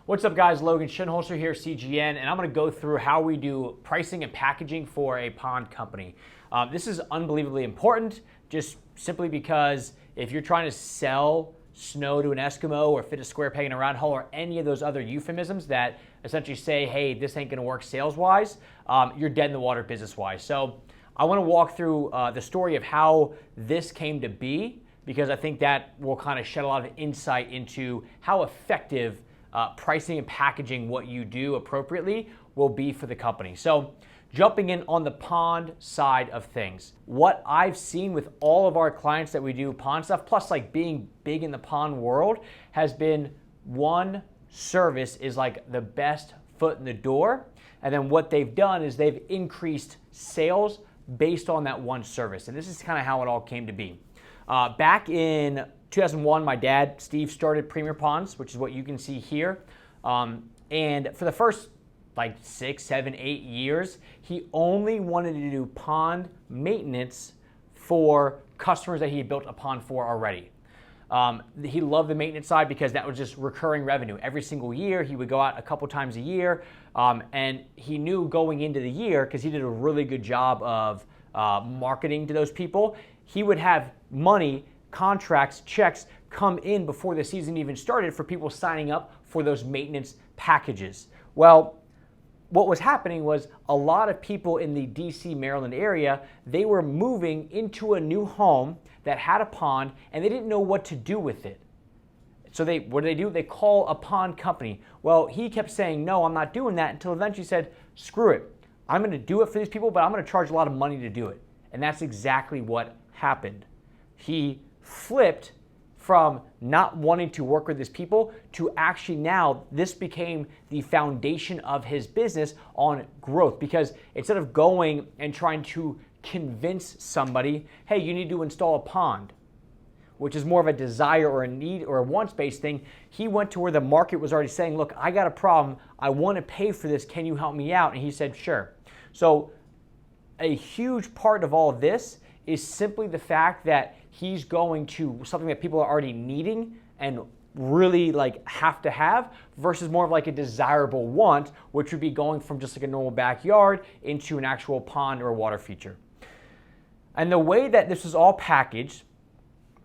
What's up, guys? Logan Shinholster here, CGN, and I'm going to go through how we do pricing and packaging for a pond company. This is unbelievably important, just simply because if you're trying to sell snow to an Eskimo or fit a square peg in a round hole or any of those other euphemisms that essentially say, hey, this ain't going to work sales-wise, you're dead in the water business-wise. So I want to walk through the story of how this came to be, because I think that will kind of shed a lot of insight into how effective pricing and packaging what you do appropriately will be for the company. So jumping in on the pond side of things, what I've seen with all of our clients that we do pond stuff, plus like being big in the pond world, has been one service is like the best foot in the door. And then what they've done is they've increased sales based on that one service. And this is kind of how it all came to be. Back in 2001, my dad, Steve, started Premier Ponds, which is what you can see here. And for the first like 6, 7, 8 years, he only wanted to do pond maintenance for customers that he had built a pond for already. He loved the maintenance side because that was just recurring revenue. Every single year, he would go out a couple times a year, and he knew going into the year, because he did a really good job of marketing to those people, he would have money, contracts, checks come in before the season even started for people signing up for those maintenance packages. Well, what was happening was a lot of people in the DC, Maryland area, they were moving into a new home that had a pond and they didn't know what to do with it. So what do? They call a pond company. Well, he kept saying, no, I'm not doing that, until eventually he said, screw it. I'm going to do it for these people, but I'm going to charge a lot of money to do it. And that's exactly what happened. He flipped from not wanting to work with his people to actually now this became the foundation of his business on growth, because instead of going and trying to convince somebody, hey, you need to install a pond, which is more of a desire or a need or a wants-based thing, he went to where the market was already saying, look, I got a problem, I want to pay for this, can you help me out? And he said, sure. So a huge part of all of this is simply the fact that he's going to something that people are already needing and really like have to have, versus more of like a desirable want, which would be going from just like a normal backyard into an actual pond or a water feature. And the way that this was all packaged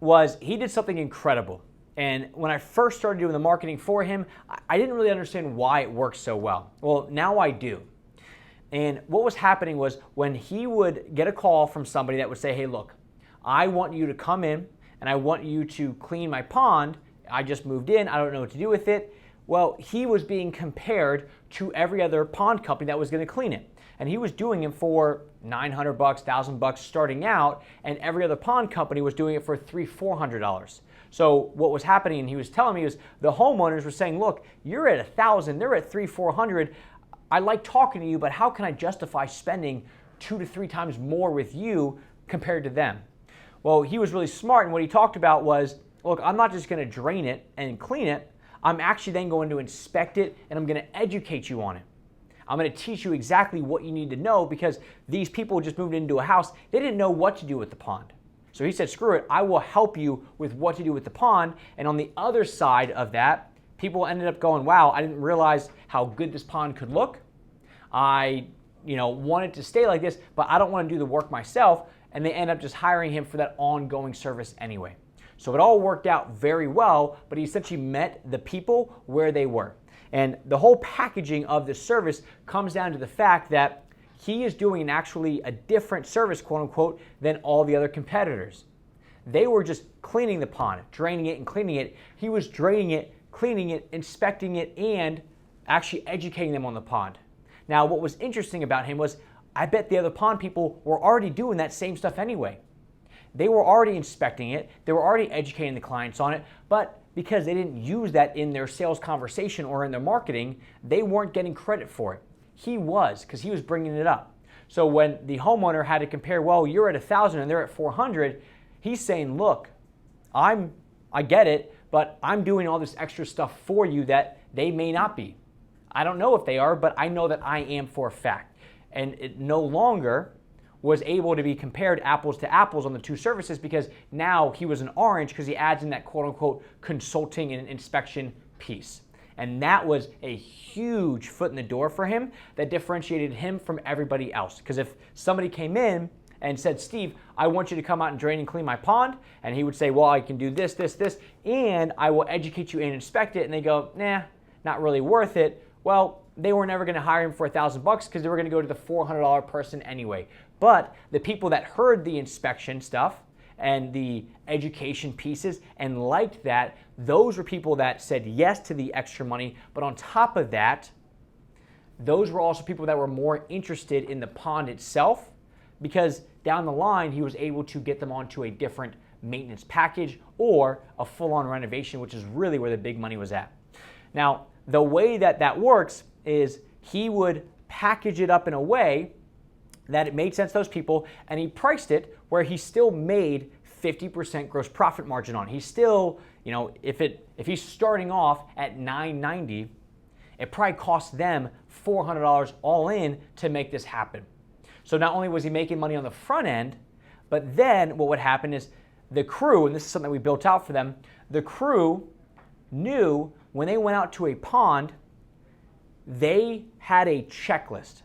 was he did something incredible. And when I first started doing the marketing for him, I didn't really understand why it worked so well. Well, now I do. And what was happening was when he would get a call from somebody that would say, hey, look, I want you to come in and I want you to clean my pond. I just moved in. I don't know what to do with it. Well, he was being compared to every other pond company that was going to clean it. And he was doing it for $900, $1,000 starting out, and every other pond company was doing it for $300, $400. So what was happening, and he was telling me, is the homeowners were saying, look, you're at $1,000, they're at $300, $400. I like talking to you, but how can I justify spending 2 to 3 times more with you compared to them? Well, he was really smart, and what he talked about was, look, I'm not just going to drain it and clean it. I'm actually then going to inspect it, and I'm going to educate you on it. I'm going to teach you exactly what you need to know, because these people just moved into a house. They didn't know what to do with the pond. So he said, screw it. I will help you with what to do with the pond. And on the other side of that, people ended up going, wow, I didn't realize how good this pond could look. I wanted to stay like this, but I don't want to do the work myself. And they end up just hiring him for that ongoing service anyway. So it all worked out very well, but he essentially met the people where they were. And the whole packaging of this service comes down to the fact that he is doing actually a different service, quote unquote, than all the other competitors. They were just cleaning the pond, draining it and cleaning it. He was draining it, cleaning it, inspecting it, and actually educating them on the pond. Now, what was interesting about him was, I bet the other pond people were already doing that same stuff anyway. They were already inspecting it, they were already educating the clients on it, but because they didn't use that in their sales conversation or in their marketing, they weren't getting credit for it. He was, because he was bringing it up. So when the homeowner had to compare, well, you're at 1,000 and they're at 400, he's saying, look, I get it, but I'm doing all this extra stuff for you that they may not be. I don't know if they are, but I know that I am for a fact. And it no longer was able to be compared apples to apples on the two services, because now he was an orange because he adds in that quote unquote consulting and inspection piece. And that was a huge foot in the door for him that differentiated him from everybody else. Because if somebody came in and said, Steve, I want you to come out and drain and clean my pond, and he would say, well, I can do this, this, this, and I will educate you and inspect it, and they go, nah, not really worth it. Well, they were never going to hire him for $1,000 because they were going to go to the $400 person anyway. But the people that heard the inspection stuff and the education pieces and liked that, those were people that said yes to the extra money. But on top of that, those were also people that were more interested in the pond itself, because down the line, he was able to get them onto a different maintenance package or a full-on renovation, which is really where the big money was at. Now, the way that that works is he would package it up in a way that it made sense to those people, and he priced it where he still made 50% gross profit margin on. He's still, if he's starting off at $990, it probably cost them $400 all in to make this happen. So not only was he making money on the front end, but then what would happen is the crew, and this is something we built out for them, the crew knew when they went out to a pond, they had a checklist.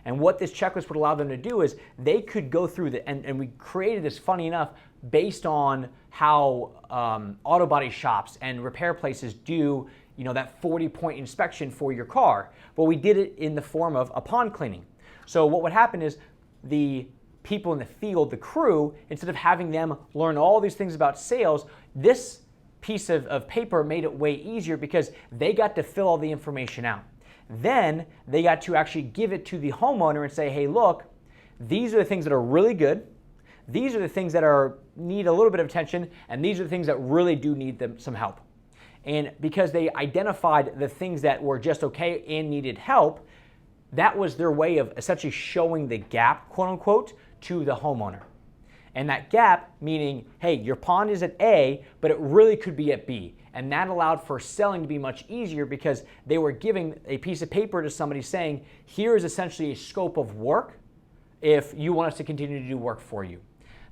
And what this checklist would allow them to do is they could go through and we created this, funny enough, based on how auto body shops and repair places do, that 40-point inspection for your car. But we did it in the form of a pond cleaning. So what would happen is the people in the field, the crew, instead of having them learn all these things about sales, this piece of paper made it way easier because they got to fill all the information out. Then they got to actually give it to the homeowner and say, hey, look, these are the things that are really good. These are the things that need a little bit of attention, and these are the things that really do need some help. And because they identified the things that were just okay and needed help, that was their way of essentially showing the gap, quote unquote, to the homeowner. And that gap meaning, hey, your pond is at A, but it really could be at B. And that allowed for selling to be much easier because they were giving a piece of paper to somebody saying, here is essentially a scope of work if you want us to continue to do work for you.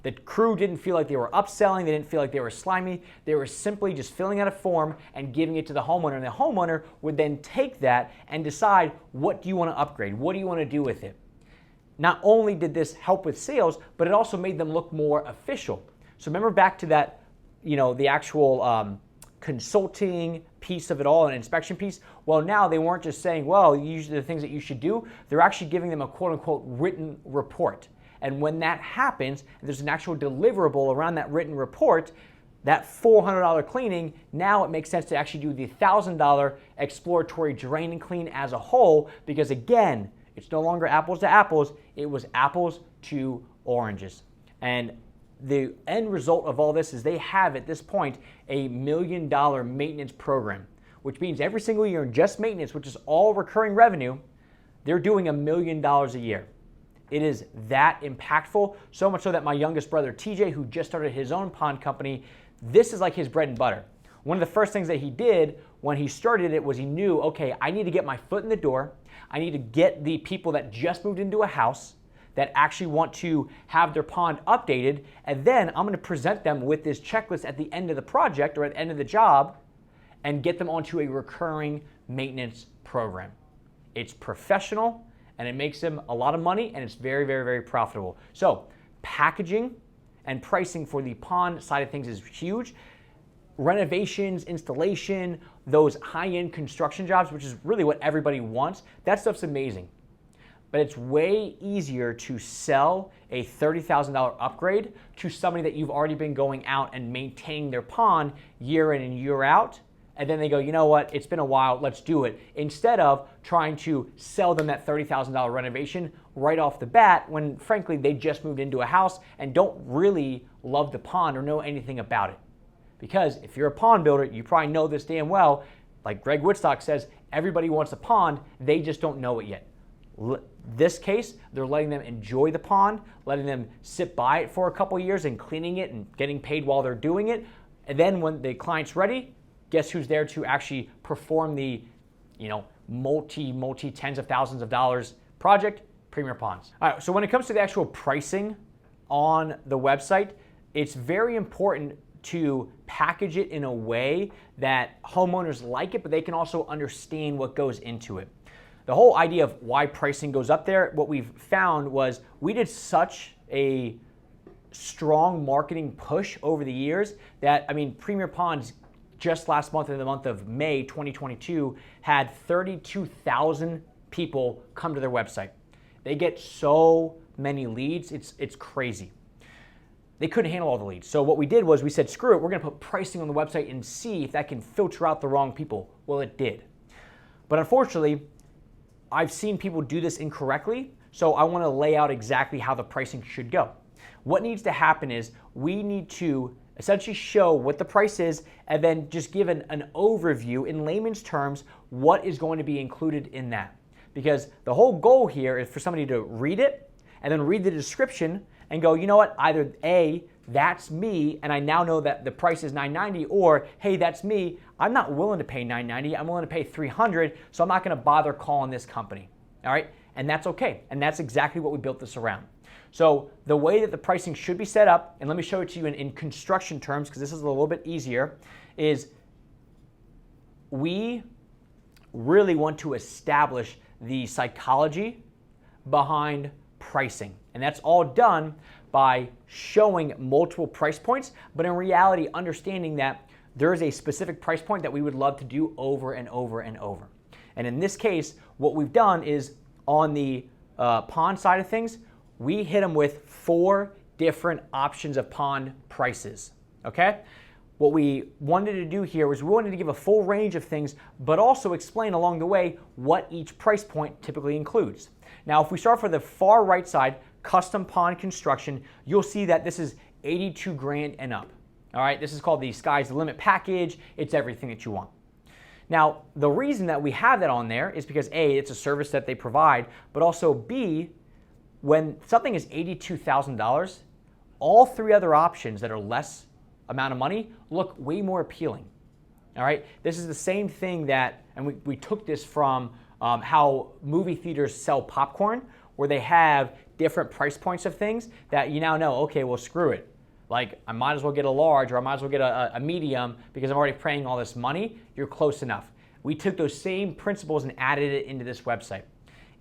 The crew didn't feel like they were upselling, they didn't feel like they were slimy, they were simply just filling out a form and giving it to the homeowner, and the homeowner would then take that and decide, what do you want to upgrade? What do you want to do with it? Not only did this help with sales, but it also made them look more official. So remember back to that, the actual consulting piece of it all, an inspection piece. Well, now they weren't just saying, well, usually the things that you should do, they're actually giving them a quote unquote written report. And when that happens, there's an actual deliverable around that written report, that $400 cleaning, now it makes sense to actually do the $1,000 exploratory drain and clean as a whole, because again, it's no longer apples to apples, it was apples to oranges. And the end result of all this is they have at this point $1 million maintenance program, which means every single year in just maintenance, which is all recurring revenue, they're doing $1 million a year. It is that impactful, so much so that my youngest brother, TJ, who just started his own pond company, this is like his bread and butter. One of the first things that he did when he started it was he knew, okay, I need to get my foot in the door. I need to get the people that just moved into a house that actually want to have their pond updated, and then I'm going to present them with this checklist at the end of the project or at the end of the job and get them onto a recurring maintenance program. It's professional, and it makes them a lot of money, and it's very, very, very profitable. So packaging and pricing for the pond side of things is huge. Renovations, installation, those high-end construction jobs, which is really what everybody wants, that stuff's amazing. But it's way easier to sell a $30,000 upgrade to somebody that you've already been going out and maintaining their pond year in and year out, and then they go, you know what, it's been a while, let's do it, instead of trying to sell them that $30,000 renovation right off the bat when, frankly, they just moved into a house and don't really love the pond or know anything about it. Because if you're a pond builder, you probably know this damn well, like Greg Woodstock says, everybody wants a pond, they just don't know it yet. This case, they're letting them enjoy the pond, letting them sit by it for a couple years and cleaning it and getting paid while they're doing it. And then when the client's ready, guess who's there to actually perform the, multi tens of thousands of dollars project? Premier Ponds. All right, so when it comes to the actual pricing on the website, it's very important to package it in a way that homeowners like it, but they can also understand what goes into it. The whole idea of why pricing goes up there, what we've found was we did such a strong marketing push over the years that, I mean, Premier Ponds just last month, in the month of May 2022, had 32,000 people come to their website. They get so many leads, it's crazy. They couldn't handle all the leads. So what we did was we said, screw it, we're gonna put pricing on the website and see if that can filter out the wrong people. Well, it did. But unfortunately, I've seen people do this incorrectly, so I wanna lay out exactly how the pricing should go. What needs to happen is we need to essentially show what the price is and then just give an overview in layman's terms what is going to be included in that. Because the whole goal here is for somebody to read it and then read the description and go, you know what, either A, that's me and I now know that the price is $990, or hey, that's me, I'm not willing to pay $990, I'm willing to pay $300, so I'm not gonna bother calling this company, all right? And that's okay, and that's exactly what we built this around. So the way that the pricing should be set up, and let me show it to you in construction terms because this is a little bit easier, is we really want to establish the psychology behind pricing. And that's all done by showing multiple price points, but in reality, understanding that there is a specific price point that we would love to do over and over and over. And in this case, what we've done is on the pond side of things, we hit them with 4 different options of pond prices, okay? What we wanted to do here was we wanted to give a full range of things, but also explain along the way what each price point typically includes. Now, if we start for the far right side, custom pond construction, you'll see that this is 82 grand and up, all right? This is called the Sky's the Limit package. It's everything that you want. Now, the reason that we have that on there is because A, it's a service that they provide, but also B, when something is $82,000, all 3 other options that are less amount of money look way more appealing. All right, this is the same thing that, and we took this from how movie theaters sell popcorn, where they have different price points of things that you now know, okay, well, screw it. Like, I might as well get a large or I might as well get a medium because I'm already paying all this money. You're close enough. We took those same principles and added it into this website.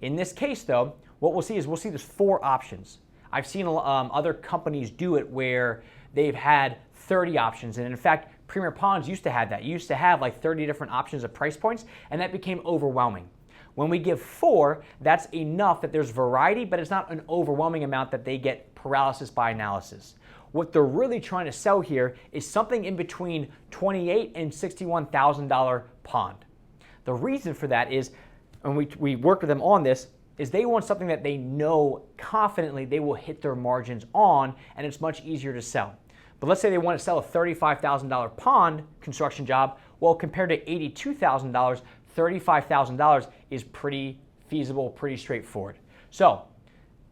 In this case, though, what we'll see is there's 4 options. I've seen other companies do it where they've had 30 options, and in fact, Premier Ponds used to have that. You used to have like 30 different options of price points, and that became overwhelming. When we give 4, that's enough that there's variety, but it's not an overwhelming amount that they get paralysis by analysis. What they're really trying to sell here is something in between $28,000 and $61,000 pond. The reason for that is, and we worked with them on this, is they want something that they know confidently they will hit their margins on, and it's much easier to sell. But let's say they want to sell a $35,000 pond construction job. Well, compared to $82,000, $35,000 is pretty feasible, pretty straightforward. So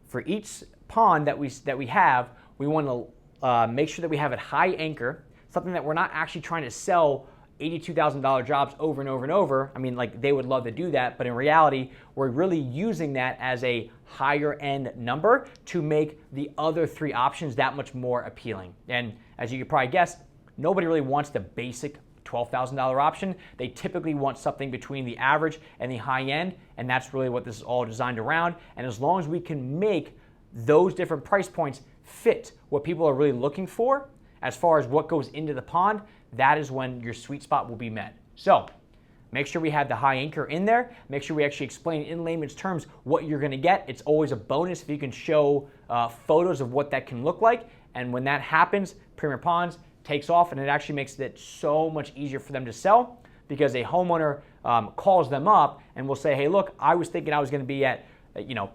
for each pond that we have, we want to make sure that we have a high anchor, something that we're not actually trying to sell $82,000 jobs over and over and over. I mean, like, they would love to do that, but in reality, we're really using that as a higher end number to make the other 3 options that much more appealing. And as you could probably guess, nobody really wants the basic $12,000 option. They typically want something between the average and the high end, and that's really what this is all designed around. And as long as we can make those different price points fit what people are really looking for as far as what goes into the pond, that is when your sweet spot will be met. So make sure we have the high anchor in there. Make sure we actually explain in layman's terms what you're gonna get. It's always a bonus if you can show photos of what that can look like. And when that happens, Premier Ponds takes off, and it actually makes it so much easier for them to sell, because a homeowner calls them up and will say, hey, look, I was thinking I was gonna be at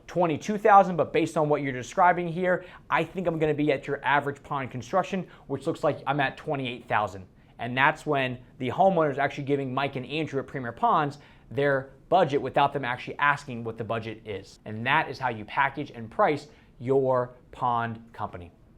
22,000, but based on what you're describing here, I think I'm gonna be at your average pond construction, which looks like I'm at 28,000. And that's when the homeowner is actually giving Mike and Andrew at Premier Ponds their budget without them actually asking what the budget is. And that is how you package and price your pond company.